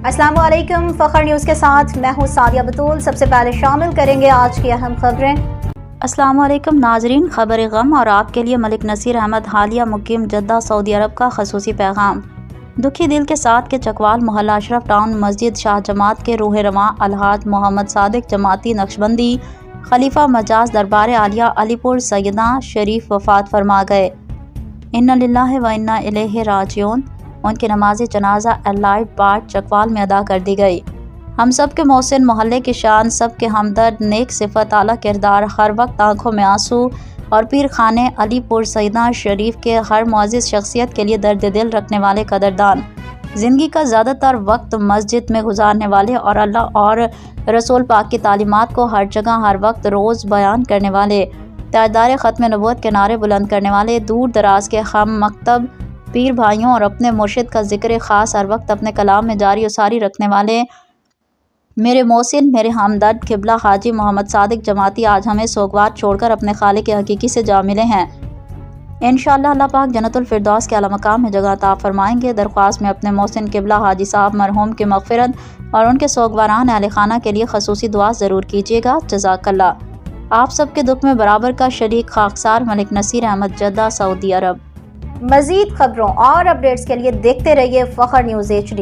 السلام علیکم، فخر نیوز کے ساتھ میں ہوں سعدیہ بطول۔ سب سے پہلے شامل کریں گے آج کی اہم خبریں۔ السلام علیکم ناظرین، خبر غم اور آپ کے لیے ملک نصیر احمد حالیہ مقیم جدہ سعودی عرب کا خصوصی پیغام۔ دکھی دل کے ساتھ کہ چکوال محلہ اشرف ٹاؤن مسجد شاہ جماعت کے روح رواں الحاج محمد صادق جماعتی نقشبندی خلیفہ مجاز دربار عالیہ علی پور سیدہ شریف وفات فرما گئے۔ انا للہ و انا الیہ راجعون۔ ان کی نماز جنازہ الائٹ پارٹ چکوال میں ادا کر دی گئی۔ ہم سب کے محسن محلے کی شان، سب کے ہمدرد، نیک صفت، اعلیٰ کردار، ہر وقت آنکھوں میں آنسو اور پیر خانے علی پور سیدہ شریف کے ہر معزز شخصیت کے لیے درد دل رکھنے والے قدردان، زندگی کا زیادہ تر وقت مسجد میں گزارنے والے اور اللہ اور رسول پاک کی تعلیمات کو ہر جگہ ہر وقت روز بیان کرنے والے، تاجدار ختم نبوت کے نعرے بلند کرنے والے، دور دراز کے ہم مکتب پیر بھائیوں اور اپنے مرشد کا ذکر خاص ہر وقت اپنے کلام میں جاری و ساری رکھنے والے میرے محسن، میرے ہمدرد قبلہ حاجی محمد صادق جماعتی آج ہمیں سوگوار چھوڑ کر اپنے خالق حقیقی سے جا ملے ہیں۔ انشاءاللہ اللہ پاک جنت الفردوس کے اعلیٰ مقام میں جگہ عطا فرمائیں گے۔ درخواست میں اپنے محسن قبلہ حاجی صاحب مرحوم کی مغفرت اور ان کے سوگواران اہل خانہ کے لیے خصوصی دعا ضرور کیجیے گا۔ جزاک اللہ۔ آپ سب کے دکھ میں برابر کا شریک خاکسار ملک نصیر احمد، جدہ سعودی عرب۔ مزید خبروں اور اپڈیٹس کے لیے دیکھتے رہیے فخر نیوز HD۔